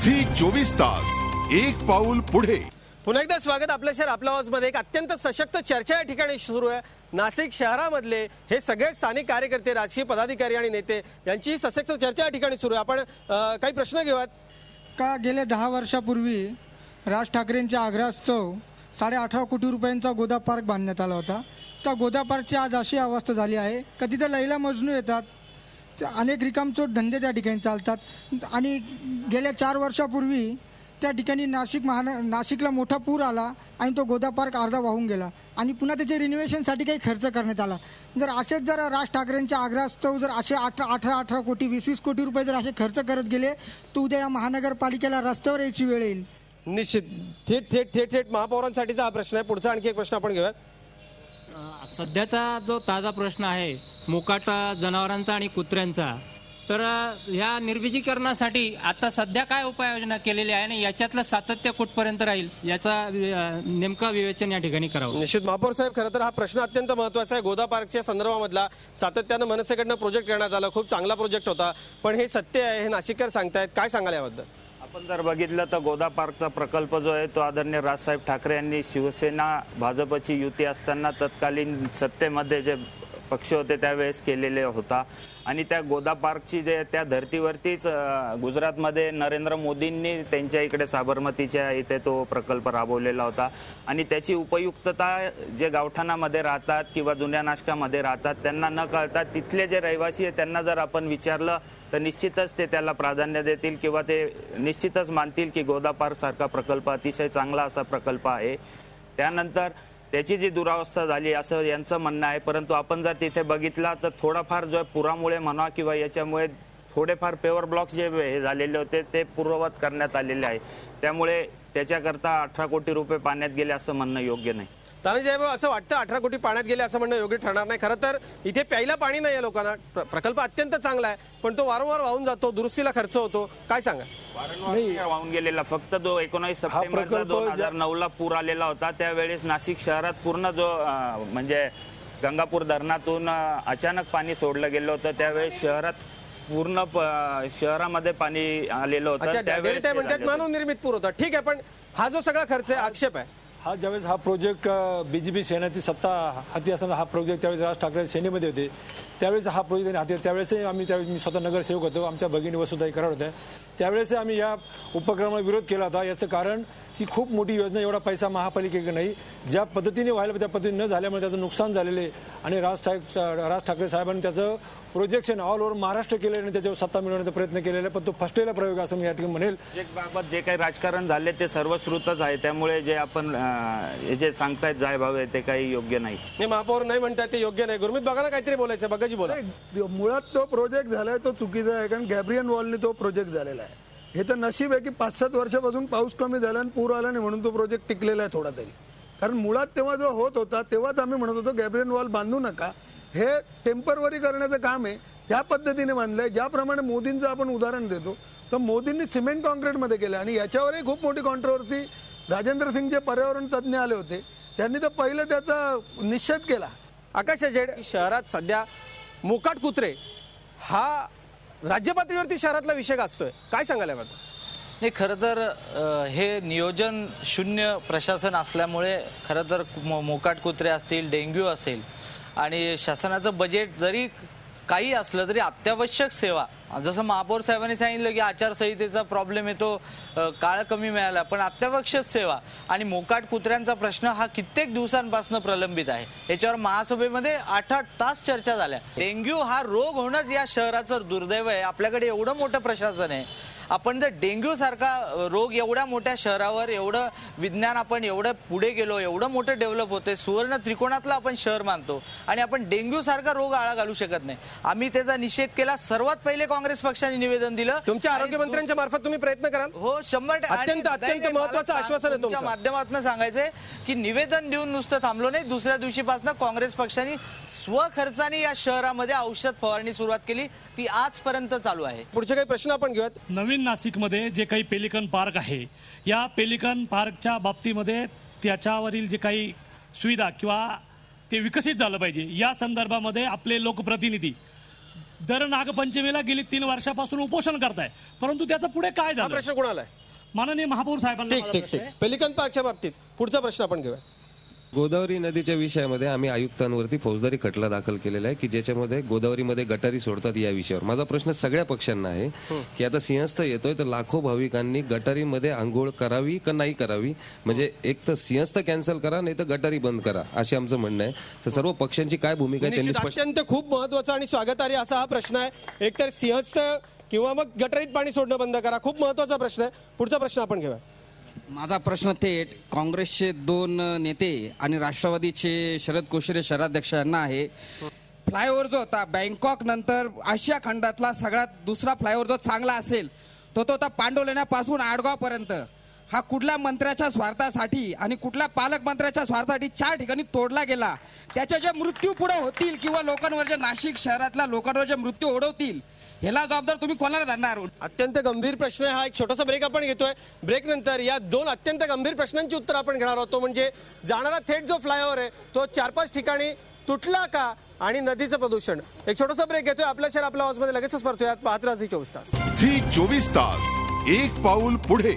Zee 24 तास एक पाऊल पुढे। पुन्हा एकदा स्वागत आपल्या शहर आपल्या आवाजमध्ये। एक अत्यंत सशक्त चर्चा या ठिकाणी सुरू आहे। नाशिक शहरामधले हे सगळे स्थानिक कार्यकर्ते, राजकीय पदाधिकारी आणि नेते यांची सशक्त चर्चा या ठिकाणी सुरू आहे। आपण काही प्रश्न घेऊयात का। गेल्या 10 वर्षापूर्वी राज ठाकरेंच्या आग्रहास्तव 18.5 कोटी रुपयांचा गोदा पार्क बांधण्यात आला होता। त्या गोदा पार्कची आज अशी अवस्था झाली आहे का तिथे लैला मजनू येतात, अनेक रिकामचोट धंदे त्या ठिकाणी चालतात। आणि गेल्या 4 वर्षापूर्वी त्या ठिकाणी नाशिकला मोठा पूर आला आणि तो गोदा पार्क अर्धा वाहून गेला आणि पुन्हा त्याचे रिनोव्हेशनसाठी काही खर्च करण्यात आला। असेच जर राज ठाकरेंच्या आग्रहास्तव जर असे 18 कोटी 20 कोटी रुपये जर असे खर्च करत गेले तर उद्या या महानगरपालिकेला रस्त्यावर यायची वेळ येईल। निश्चित थेट महापौरांसाठीचा हा प्रश्न आहे। पुढचा आणखी एक प्रश्न आपण घेऊया। सध्याचा जो ताजा प्रश्न आहे मोकाटा जनावरांचा आणि कुत्र्यांचा, तर ह्या निर्बीजीकरणासाठी आता सध्या काय उपाययोजना केलेली आहे आणि याच्यातलं सातत्य कुठपर्यंत राहील याचा नेमका विवेचन या ठिकाणी करावं। निश्चित महापौर साहेब, खरं तर हा प्रश्न अत्यंत महत्त्वाचा आहे। गोदा पार्कच्या संदर्भामधला सातत्यानं मनसेकडनं प्रोजेक्ट करण्यात आला, खूप चांगला प्रोजेक्ट होता, पण हे सत्य आहे हे नाशिककर सांगतायत, काय सांगाल याबद्दल? आपण जर बघितलं तर गोदा पार्कचा प्रकल्प जो आहे तो आदरणीय राजसाहेब ठाकरे यांनी शिवसेना भाजपची युती असताना तत्कालीन सत्तेमध्ये जे पक्ष होते त्यावेळेस केलेले होता। आणि त्या गोदा पार्कची जे त्या धर्तीवरतीच गुजरातमध्ये नरेंद्र मोदींनी त्यांच्या इकडे साबरमतीच्या इथे तो प्रकल्प राबवलेला होता। आणि त्याची उपयुक्तता जे गावठाणामध्ये राहतात किंवा जुन्या नाशकामध्ये राहतात त्यांना न कळता तिथले जे रहिवासी आहे त्यांना जर आपण विचारलं तर निश्चितच ते त्याला प्राधान्य देतील किंवा ते निश्चितच मानतील की गोदा पार्क सारखा प्रकल्प अतिशय चांगला असा प्रकल्प आहे। त्यानंतर त्याची जी दुरावस्था झाली असं यांचं म्हणणं आहे, परंतु आपण जर तिथे बघितला तर थोडाफार जो पुरामुळे म्हणा किंवा याच्यामुळे थोडेफार पेवर ब्लॉक जे हे झालेले होते ते पूर्ववत करण्यात आलेले आहे। त्यामुळे त्याच्याकरता 18 कोटी रुपये पाण्यात गेले असं म्हणणं योग्य नाही। तानाजी साहेब, असं वाटतं 18 कोटी पाण्यात गेले असं म्हणणं योग्य ठरणार नाही। खरं तर इथे प्यायला पाणी नाही आहे लोकांना। प्रकल्प अत्यंत चांगला आहे पण तो वारंवार वाहून जातो, दुरुस्तीला खर्च होतो, काय सांगा? वाहून गेलेला फक्त जो 19 सप्टेंबर 2009 ला पूर आलेला होता त्यावेळेस नाशिक शहरात पूर्ण जो म्हणजे गंगापूर धरणातून अचानक पाणी सोडलं गेलं होतं। त्यावेळेस शहरात पूर्ण शहरामध्ये पाणी आलेलं होतं। त्यावेळेस म्हणतात मानव निर्मित पूर होता, ठीक आहे, पण हा जो सगळा खर्च आहे, आक्षेप आहे हा ज्यावेळेस हा प्रोजेक्ट बीजेपी सेनेची सत्ता हाती असताना हा प्रोजेक्ट त्यावेळेस राज ठाकरे सेनेमध्ये होते त्यावेळेस हा प्रोजेक्ट हाती त्यावेळेस आम्ही मी स्वतः नगरसेवक होतो, आमच्या भगिनी वसुताई कराड होत्या, त्यावेळेस आम्ही या उपक्रमाला विरोध केला होता। याचं कारण ती खूप मोठी योजना, एवढा पैसा महापालिकेकडे नाही, ज्या पद्धतीने व्हायला त्या पद्धतीने न झाल्यामुळे त्याचं नुकसान झालेले आणि राज ठाकरे साहेबांनी त्याचं प्रोजेक्शन ऑल ओव्हर महाराष्ट्र केले आणि त्याच्यावर सत्ता मिळवण्याचा प्रयत्न केलेला, पण तो फसलेला प्रयोग असं मी या ठिकाणी म्हणेल। बाबत जे काही राजकारण झाले ते सर्वश्रुतच आहे, त्यामुळे जे आपण जे सांगतायत जाय भावे ते काही योग्य नाही। महापौर नाही म्हणतात ते योग्य नाही। गुरमीत बघा ना, काहीतरी बोलायचं, बघाजी बोला। मुळात तो प्रोजेक्ट झालाय तो चुकीचा आहे, कारण गॅब्रियन वॉलने तो प्रोजेक्ट झालेला आहे। हे तर नशीब आहे की 5-7 वर्षापासून पाऊस कमी झाला आणि पूर आला नाही म्हणून तो प्रोजेक्ट टिकलेला आहे थोडा तरी। कारण मुळात तेव्हा जो होत होता तेव्हाच आम्ही म्हणत होतो गॅब्रियन वॉल बांधू नका, हे टेम्परवरी करण्याचं काम आहे, त्या पद्धतीने बांधलंय। ज्याप्रमाणे मोदींचं आपण उदाहरण देतो तर मोदींनी सिमेंट कॉन्क्रीटमध्ये केलं आणि याच्यावरही खूप मोठी कॉन्ट्रोवर्सी, राजेंद्र सिंग जे पर्यावरण तज्ज्ञ आले होते त्यांनी तर पहिलं त्याचा निषेध केला। आकाश जेड, शहरात सध्या मोकाट कुत्रे हा राज्य पातळीवरती शहरातला विषय गाजतोय, काय सांगायला याबद्दल? नाही, खरं तर हे नियोजन शून्य प्रशासन असल्यामुळे खरं तर मोकाट कुत्रे असतील, डेंग्यू असेल आणि शासनाचं बजेट जरी काही असलं तरी अत्यावश्यक सेवा, जसं महापौर साहेबांनी सांगितलं की आचारसंहितेचा प्रॉब्लेम येतो, काळ कमी मिळाला, पण अत्यावश्यक सेवा आणि मोकाट कुत्र्यांचा प्रश्न हा कित्येक दिवसांपासून प्रलंबित आहे। याच्यावर महासभेमध्ये 8-8 तास चर्चा झाल्या। डेंग्यू हा रोग होणंच या शहराचं दुर्दैव आहे। आपल्याकडे एवढं मोठं प्रशासन आहे, आपण जर डेंग्यू सारखा रोग एवढ्या मोठ्या शहरावर, एवढं विज्ञान आपण एवढं पुढे गेलो, एवढं मोठं डेव्हलप होते, सुवर्ण त्रिकोणातलं आपण शहर मानतो आणि आपण डेंग्यू सारखा रोग आळा घालू शकत नाही। आम्ही त्याचा निषेध केला। सर्वात पहिले काँग्रेस पक्षाने निवेदन दिलं। तुमच्या आरोग्यमंत्र्यांच्या मार्फत तुम्ही प्रयत्न कराल? हो, 100%। अत्यंत महत्त्वाचं आश्वासन आहे तुमच्या माध्यमातून सांगायचंय की निवेदन देऊन नुसतं थांबलो नाही, दुसऱ्या दिवशीपासून काँग्रेस पक्षाने स्वखर्चाने या शहरामध्ये औषध फवारणी सुरुवात केली, ती आजपर्यंत चालू आहे। पुढचे काही प्रश्न आपण घेऊयात। नवीन नाशिकमध्ये जे काही पेलिकन पार्क आहे, या पेलिकन पार्कच्या बाबतीमध्ये त्याच्यावरील जे काही सुविधा किंवा ते विकसित झालं पाहिजे या संदर्भामध्ये आपले लोकप्रतिनिधी दर नागपंचमीला गेली 3 वर्षापासून उपोषण करताय, परंतु त्याचं पुढे काय हा झालं? प्रश्न कोणाला आहे? माननीय महापौर साहेबांना ठीक माझा ठीक प्रश्न ठीक आहे. पेलिकन पार्कच्या बाबतीत पुढचा प्रश्न आपण घेऊया. गोदावरी नदीच्या विषयामध्ये आम्ही आयुक्तांवरती फौजदारी खटला दाखल केलेला आहे की ज्याच्यामध्ये गोदावरीमध्ये गटारी सोडतात या विषयावर. माझा प्रश्न सगळ्या पक्षांना आहे की आता सिंहस्थ येतोय तर लाखो भाविकांनी गटारीमध्ये आंघोळ करावी का नाही करावी, म्हणजे एक तर सिंहस्थ कॅन्सल करा नाही तर गटारी बंद करा असे आमचं म्हणणं आहे. तर सर्व पक्षांची काय भूमिका आहे त्यांनी निश्चित स्पष्ट. अत्यंत खूप महत्वाचा आणि स्वागतार्ह असा हा प्रश्न आहे. एकतर सिंहस्थ किंवा मग गटारीत पाणी सोडणं बंद करा, खूप महत्वाचा प्रश्न आहे. पुढचा प्रश्न आपण घेऊया. माझा प्रश्न थेट काँग्रेसचे 2 नेते आणि राष्ट्रवादीचे शरद कोश्यारी शहराध्यक्ष यांना आहे. फ्लायओव्हर जो होता बँकॉक नंतर आशिया खंडातला सगळ्यात दुसरा फ्लायओव्हर जो चांगला असेल तो होता पांडवलेण्यापासून आडगाव पर्यंत. हा कुठल्या मंत्र्याच्या स्वार्थासाठी आणि कुठल्या पालकमंत्र्याच्या स्वार्थासाठी 4 ठिकाणी तोडला गेला. त्याचे जे मृत्यू पुढे होतील किंवा लोकांवर जे नाशिक शहरातल्या लोकांवर जे मृत्यू ओढवतील ह्याला जबाबदार तुम्ही कोणाला धरणार? अत्यंत गंभीर प्रश्न आहे हा. एक छोटासा ब्रेक आपण घेतोय. ब्रेक नंतर या 2 अत्यंत गंभीर प्रश्नांची उत्तर आपण घेणार आहोत. तो म्हणजे जाणारा थेट जो फ्लायओव्हर आहे तो 4-5 ठिकाणी तुटला का आणि नदीचं प्रदूषण. एक छोटासा ब्रेक घेतोय. आपल्या शहर आपल्या आवाजमध्ये लगेचच परतूयात. पाहत राहा झी 24 तास. झी 24 तास, एक पाऊल पुढे.